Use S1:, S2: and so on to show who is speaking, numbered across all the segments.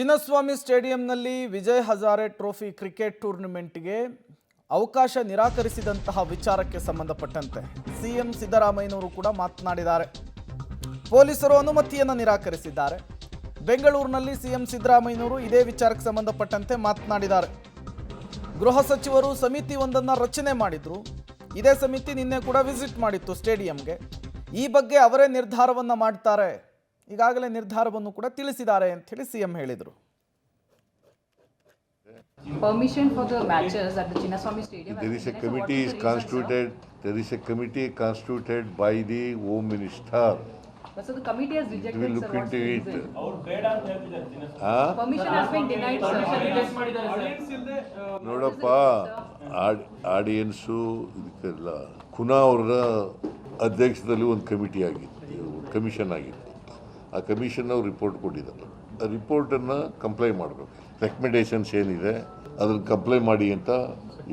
S1: Chinnaswamy ಸ್ಟೇಡಿಯಂನಲ್ಲಿ Vijay Hazare trophy cricket ಟೂರ್ನಿಮೆಂಟ್ಗೆ ಅವಕಾಶ ನಿರಾಕರಿಸಿದಂತಹ ವಿಚಾರಕ್ಕೆ ಸಂಬಂಧಪಟ್ಟಂತೆ ಸಿಎಂ ಸಿದ್ದರಾಮಯ್ಯನವರು ಕೂಡ ಮಾತನಾಡಿದ್ದಾರೆ. ಪೊಲೀಸರು ಅನುಮತಿಯನ್ನು ನಿರಾಕರಿಸಿದ್ದಾರೆ. ಬೆಂಗಳೂರಿನಲ್ಲಿ ಸಿಎಂ ಸಿದ್ದರಾಮಯ್ಯನವರು ಇದೇ ವಿಚಾರಕ್ಕೆ ಸಂಬಂಧಪಟ್ಟಂತೆ ಮಾತನಾಡಿದ್ದಾರೆ. ಗೃಹ ಸಚಿವರು ಸಮಿತಿಯೊಂದನ್ನು ರಚನೆ ಮಾಡಿದ್ರು. ಇದೇ ಸಮಿತಿ ನಿನ್ನೆ ಕೂಡ ವಿಸಿಟ್ ಮಾಡಿತ್ತು ಸ್ಟೇಡಿಯಂಗೆ. ಈ ಬಗ್ಗೆ ಅವರೇ ನಿರ್ಧಾರವನ್ನು ಮಾಡ್ತಾರೆ, ಈಗಾಗಲೇ ನಿರ್ಧಾರವನ್ನು ಕೂಡ ತಿಳಿಸಿದ್ದಾರೆ ಅಂತ ಹೇಳಿ ಸಿಎಂ ಹೇಳಿದರು.
S2: Permission for the matches at the Chinnaswamy Stadium.
S3: There is a committee is constituted. There is a committee constituted by the Home Minister.
S2: So the committee has rejected.
S3: We will look into it.
S2: Permission has been denied, sir.
S3: ನೋಡಪ್ಪ, audience ಇದಕ್ಕೆಲ್ಲ ಕುನಾ ಅವರ ಅಧ್ಯಕ್ಷದಲ್ಲಿ ಒಂದು committee ಆಗಿತ್ತು, commission ಆಗಿತ್ತು. ಆ commission ಅವ್ರು report ಕೊಟ್ಟಿದ್ದಾರೆ. ಆ ರಿಪೋರ್ಟನ್ನು ಕಂಪ್ಲೈ ಮಾಡಬೇಕು. ರೆಕಮೆಂಡೇಶನ್ಸ್ ಏನಿದೆ ಅದನ್ನು ಕಂಪ್ಲೈ ಮಾಡಿ ಅಂತ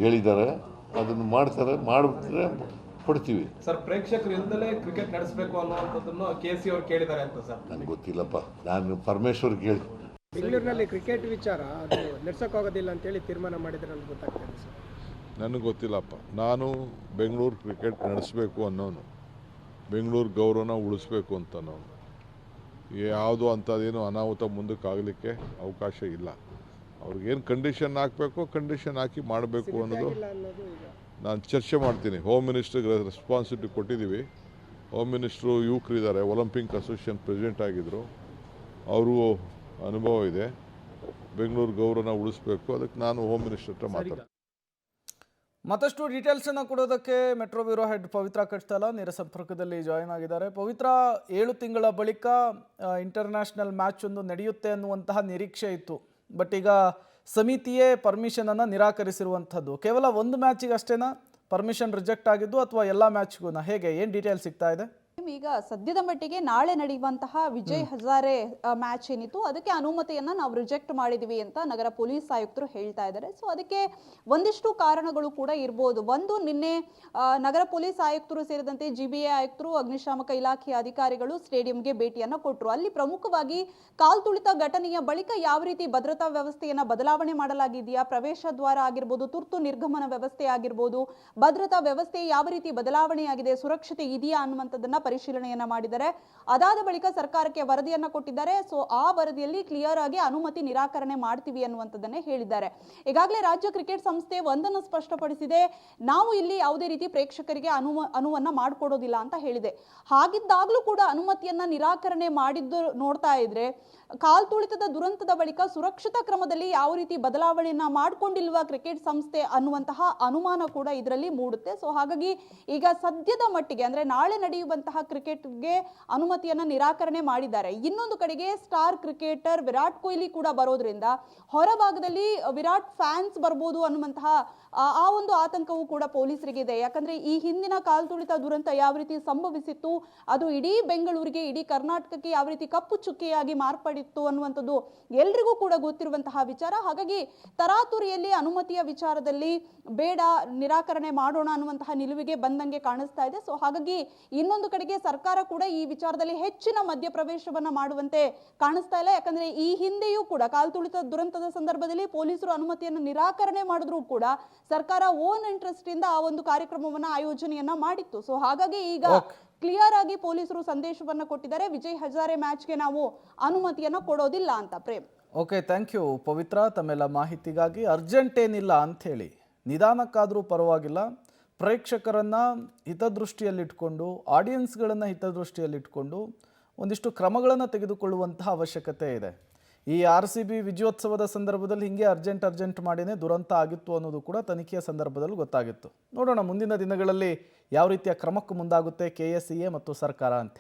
S3: ಹೇಳಿದ್ದಾರೆ. ಅದನ್ನು ಮಾಡ್ತಾರೆ, ಮಾಡಿಬಿಟ್ರೆ ಕೊಡ್ತೀವಿ.
S4: ಸರ್, ಪ್ರೇಕ್ಷಕರು ಇಲ್ಲದಲೇ ಕ್ರಿಕೆಟ್ ನಡೆಸಬೇಕು ಅನ್ನೋಂಥದ್ದನ್ನು KC ಅವರು ಕೇಳಿದ್ದಾರೆ ಅಂತ ಸರ್.
S3: ನನಗೆ ಗೊತ್ತಿಲ್ಲಪ್ಪ, ನಾನು ಪರಮೇಶ್ವರ್ ಕೇಳಿ.
S5: ಬೆಂಗಳೂರಿನಲ್ಲಿ ಕ್ರಿಕೆಟ್ ವಿಚಾರ ಅದು ನಡೆಸೋಕ್ಕಾಗೋದಿಲ್ಲ ಅಂತೇಳಿ ತೀರ್ಮಾನ ಮಾಡಿದ್ರೆ ಅಂತ ಗೊತ್ತಾಗ್ತದೆ ಸರ್.
S6: ನನಗೆ ಗೊತ್ತಿಲ್ಲಪ್ಪ. ನಾನು ಬೆಂಗಳೂರು ಕ್ರಿಕೆಟ್ ನಡೆಸಬೇಕು ಅನ್ನೋನು, ಬೆಂಗಳೂರು ಗೌರವನ ಉಳಿಸ್ಬೇಕು ಅಂತ ಅನ್ನೋನು. ಯಾವುದು ಅಂಥದ್ದೇನು ಅನಾಹುತ ಮುಂದಕ್ಕಾಗಲಿಕ್ಕೆ ಅವಕಾಶ ಇಲ್ಲ. ಅವ್ರಿಗೇನು ಕಂಡೀಷನ್ ಹಾಕಬೇಕು, ಕಂಡೀಷನ್ ಹಾಕಿ ಮಾಡಬೇಕು ಅನ್ನೋದು ನಾನು ಚರ್ಚೆ ಮಾಡ್ತೀನಿ. ಹೋಮ್ ಮಿನಿಸ್ಟ್ರಿಗೆ ರೆಸ್ಪಾನ್ಸಿಬಿಲಿಟಿ ಕೊಟ್ಟಿದ್ದೀವಿ. ಹೋಮ್ ಮಿನಿಸ್ಟ್ರು ಯುವಕರಿದ್ದಾರೆ, ಒಲಿಂಪಿಕ್ ಅಸೋಸಿಯೇಷನ್ ಪ್ರೆಸಿಡೆಂಟ್ ಆಗಿದ್ದರು, ಅವರು ಅನುಭವ ಇದೆ. ಬೆಂಗಳೂರು ಗೌರವನ ಉಳಿಸ್ಬೇಕು, ಅದಕ್ಕೆ ನಾನು ಹೋಮ್ ಮಿನಿಸ್ಟರ್ ಹತ್ರ ಮಾತಾಡ್ತೀನಿ.
S1: ಮತ್ತಷ್ಟು ಡೀಟೇಲ್ಸನ್ನು ಕೊಡೋದಕ್ಕೆ ಮೆಟ್ರೋ ಬ್ಯೂರೋ ಹೆಡ್ ಪವಿತ್ರ ಕಟ್ತಲ ನೇರ ಸಂಪರ್ಕದಲ್ಲಿ ಜಾಯಿನ್ ಆಗಿದ್ದಾರೆ. ಪವಿತ್ರ, 7 ತಿಂಗಳ ಬಳಿಕ ಇಂಟರ್ನ್ಯಾಷನಲ್ ಮ್ಯಾಚ್ ಒಂದು ನಡೆಯುತ್ತೆ ಅನ್ನುವಂತಹ ನಿರೀಕ್ಷೆ ಇತ್ತು. ಬಟ್ ಈಗ ಸಮಿತಿಯೇ ಪರ್ಮಿಷನನ್ನು ನಿರಾಕರಿಸಿರುವಂಥದ್ದು. ಕೇವಲ ಒಂದು ಮ್ಯಾಚಿಗೆ ಅಷ್ಟೇನಾ ಪರ್ಮಿಷನ್ ರಿಜೆಕ್ಟ್ ಆಗಿದ್ದು, ಅಥವಾ ಎಲ್ಲ ಮ್ಯಾಚ್ಗೂ ಹೇಗೆ, ಏನು ಡೀಟೇಲ್ ಸಿಗ್ತಾ ಇದೆ?
S7: ಈಗ ಸದ್ಯದ ಮಟ್ಟಿಗೆ ನಾಳೆ ನಡೆಯುವಂತಹ ವಿಜಯ್ ಹಜಾರೆ ಮ್ಯಾಚ್ ಏನಿತ್ತು ಅದಕ್ಕೆ ಅನುಮತಿಯನ್ನ ನಾವು ರಿಜೆಕ್ಟ್ ಮಾಡಿದ್ವಿ ಅಂತ ನಗರ ಪೊಲೀಸ್ ಆಯುಕ್ತರು ಹೇಳ್ತಾ ಇದ್ದಾರೆ. ಸೊ ಅದಕ್ಕೆ ಒಂದಿಷ್ಟು ಕಾರಣಗಳು ಕೂಡ ಇರ್ಬೋದು. ಒಂದು, ನಿನ್ನೆ ನಗರ ಪೊಲೀಸ್ ಆಯುಕ್ತರು ಸೇರಿದಂತೆ GBA ಆಯುಕ್ತರು, ಅಗ್ನಿಶಾಮಕ ಇಲಾಖೆಯ ಅಧಿಕಾರಿಗಳು ಸ್ಟೇಡಿಯಂಗೆ ಭೇಟಿಯನ್ನ ಕೊಟ್ಟರು. ಅಲ್ಲಿ ಪ್ರಮುಖವಾಗಿ ಕಾಲ್ತುಳಿತ ಘಟನೆಯ ಬಳಿಕ ಯಾವ ರೀತಿ ಭದ್ರತಾ ವ್ಯವಸ್ಥೆಯನ್ನ ಬದಲಾವಣೆ ಮಾಡಲಾಗಿದೆಯಾ, ಪ್ರವೇಶ ದ್ವಾರ ಆಗಿರ್ಬೋದು, ತುರ್ತು ನಿರ್ಗಮನ ವ್ಯವಸ್ಥೆ ಆಗಿರ್ಬೋದು, ಭದ್ರತಾ ವ್ಯವಸ್ಥೆ ಯಾವ ರೀತಿ ಬದಲಾವಣೆಯಾಗಿದೆ, ಸುರಕ್ಷತೆ ಇದೆಯಾ ಅನ್ನುವಂಥದ್ದನ್ನ ಪರಿಶೀಲನೆಯನ್ನ ಮಾಡಿದ್ದಾರೆ. ಅದಾದ ಬಳಿಕ ಸರ್ಕಾರಕ್ಕೆ ವರದಿಯನ್ನ ಕೊಟ್ಟಿದ್ದಾರೆ. ಸೊ ಆ ವರದಿಯಲ್ಲಿ ಕ್ಲಿಯರ್ ಆಗಿ ಅನುಮತಿ ನಿರಾಕರಣೆ ಮಾಡ್ತೀವಿ ಅನ್ನುವಂಥದ್ದನ್ನೇ ಹೇಳಿದ್ದಾರೆ. ಈಗಾಗಲೇ ರಾಜ್ಯ ಕ್ರಿಕೆಟ್ ಸಂಸ್ಥೆ ಒಂದನ್ನು ಸ್ಪಷ್ಟಪಡಿಸಿದೆ, ನಾವು ಇಲ್ಲಿ ಯಾವುದೇ ರೀತಿ ಪ್ರೇಕ್ಷಕರಿಗೆ ಅನುವನ್ನ ಮಾಡಿಕೊಡೋದಿಲ್ಲ ಅಂತ ಹೇಳಿದೆ. ಹಾಗಿದ್ದಾಗಲೂ ಕೂಡ ಅನುಮತಿಯನ್ನ ನಿರಾಕರಣೆ ಮಾಡಿದ್ದು ನೋಡ್ತಾ ಇದ್ರೆ ಕಾಲ್ತುಳಿತದ ದುರಂತದ ಬಳಿಕ ಸುರಕ್ಷತಾ ಕ್ರಮದಲ್ಲಿ ಯಾವ ರೀತಿ ಬದಲಾವಣೆಯನ್ನ ಮಾಡಿಕೊಂಡಿಲ್ವಾ ಕ್ರಿಕೆಟ್ ಸಂಸ್ಥೆ ಅನ್ನುವಂತಹ ಅನುಮಾನ ಕೂಡ ಇದರಲ್ಲಿ ಮೂಡುತ್ತೆ. ಸೊ ಹಾಗಾಗಿ ಈಗ ಸದ್ಯದ ಮಟ್ಟಿಗೆ ಅಂದ್ರೆ ನಾಳೆ ನಡೆಯುವಂತಹ ಕ್ರಿಕೆಟ್ಗೆ ಅನುಮತಿಯನ್ನ ನಿರಾಕರಣೆ ಮಾಡಿದ್ದಾರೆ. ಇನ್ನೊಂದು ಕಡೆಗೆ ಸ್ಟಾರ್ ಕ್ರಿಕೆಟರ್ ವಿರಾಟ್ ಕೊಹ್ಲಿ ಕೂಡ ಬರೋದ್ರಿಂದ ಹೊರಭಾಗದಲ್ಲಿ ವಿರಾಟ್ ಫ್ಯಾನ್ಸ್ ಬರ್ಬೋದು ಅನ್ನುವಂತಹ ಆ ಒಂದು ಆತಂಕವೂ ಕೂಡ ಪೊಲೀಸರಿಗೆ ಇದೆ. ಯಾಕಂದ್ರೆ ಈ ಹಿಂದಿನ ಕಾಲ್ತುಳಿತ ದುರಂತ ಯಾವ ರೀತಿ ಸಂಭವಿಸಿತ್ತು, ಅದು ಇಡೀ ಬೆಂಗಳೂರಿಗೆ, ಇಡೀ ಕರ್ನಾಟಕಕ್ಕೆ ಯಾವ ರೀತಿ ಕಪ್ಪು ಚುಕ್ಕೆಯಾಗಿ ಮಾರ್ಪಡಿತ್ತು ಅನ್ನುವಂಥದ್ದು ಎಲ್ರಿಗೂ ಕೂಡ ಗೊತ್ತಿರುವಂತಹ ವಿಚಾರ. ಹಾಗಾಗಿ ತರಾತುರಿಯಲ್ಲಿ ಅನುಮತಿಯ ವಿಚಾರದಲ್ಲಿ ಬೇಡ, ನಿರಾಕರಣೆ ಮಾಡೋಣ ಅನ್ನುವಂತಹ ನಿಲುವಿಗೆ ಬಂದಂಗೆ ಕಾಣಿಸ್ತಾ ಇದೆ. ಸೊ ಹಾಗಾಗಿ ಇನ್ನೊಂದು ಕಡೆಗೆ ಸರ್ಕಾರ ಕೂಡ ಈ ವಿಚಾರದಲ್ಲಿ ಹೆಚ್ಚಿನ ಮಧ್ಯಪ್ರವೇಶವನ್ನ ಮಾಡುವಂತೆ ಕಾಣಿಸ್ತಾ ಇಲ್ಲ. ಯಾಕಂದ್ರೆ ಈ ಹಿಂದೆಯೂ ಕೂಡ ಕಾಲ್ತುಳಿತ ದುರಂತದ ಸಂದರ್ಭದಲ್ಲಿ ಪೊಲೀಸರು ಅನುಮತಿಯನ್ನು ನಿರಾಕರಣೆ ಮಾಡಿದ್ರು ಕೂಡ ಸರ್ಕಾರ ಓನ್ ಇಂಟ್ರೆಸ್ಟ್ ಇಂದ ಆ ಒಂದು ಕಾರ್ಯಕ್ರಮವನ್ನ ಆಯೋಜನೆಯನ್ನ ಮಾಡಿತ್ತು. ಸೊ ಹಾಗಾಗಿ ಈಗ ಕ್ಲಿಯರ್ ಆಗಿ ಪೊಲೀಸರು ಸಂದೇಶವನ್ನ ಕೊಟ್ಟಿದ್ದಾರೆ, ವಿಜಯ್ ಹಜಾರೆ ಮ್ಯಾಚ್ಗೆ ನಾವು ಅನುಮತಿಯನ್ನ ಕೊಡೋದಿಲ್ಲ ಅಂತ. ಪ್ರೇಮ್,
S1: ಓಕೆ, ಥ್ಯಾಂಕ್ ಯು ಪವಿತ್ರ, ತಮ್ಮೆಲ್ಲ ಮಾಹಿತಿಗಾಗಿ. ಅರ್ಜೆಂಟ್ ಏನಿಲ್ಲ ಅಂಥೇಳಿ, ನಿಧಾನಕ್ಕಾದರೂ ಪರವಾಗಿಲ್ಲ, ಪ್ರೇಕ್ಷಕರನ್ನು ಹಿತದೃಷ್ಟಿಯಲ್ಲಿಟ್ಕೊಂಡು, ಆಡಿಯನ್ಸ್ಗಳನ್ನು ಹಿತದೃಷ್ಟಿಯಲ್ಲಿಟ್ಕೊಂಡು ಒಂದಿಷ್ಟು ಕ್ರಮಗಳನ್ನು ತೆಗೆದುಕೊಳ್ಳುವಂತಹ ಅವಶ್ಯಕತೆ ಇದೆ. ಈ RCB ವಿಜಯೋತ್ಸವದ ಸಂದರ್ಭದಲ್ಲಿ ಹಿಂಗೆ ಅರ್ಜೆಂಟ್ ಮಾಡಿನೇ ದುರಂತ ಆಗಿತ್ತು ಅನ್ನೋದು ಕೂಡ ತನಿಖೆಯ ಸಂದರ್ಭದಲ್ಲಿ ಗೊತ್ತಾಗಿತ್ತು. ನೋಡೋಣ ಮುಂದಿನ ದಿನಗಳಲ್ಲಿ ಯಾವ ರೀತಿಯ ಕ್ರಮಕ್ಕೆ ಮುಂದಾಗುತ್ತೆ KSEA ಮತ್ತು ಸರ್ಕಾರ ಅಂತ.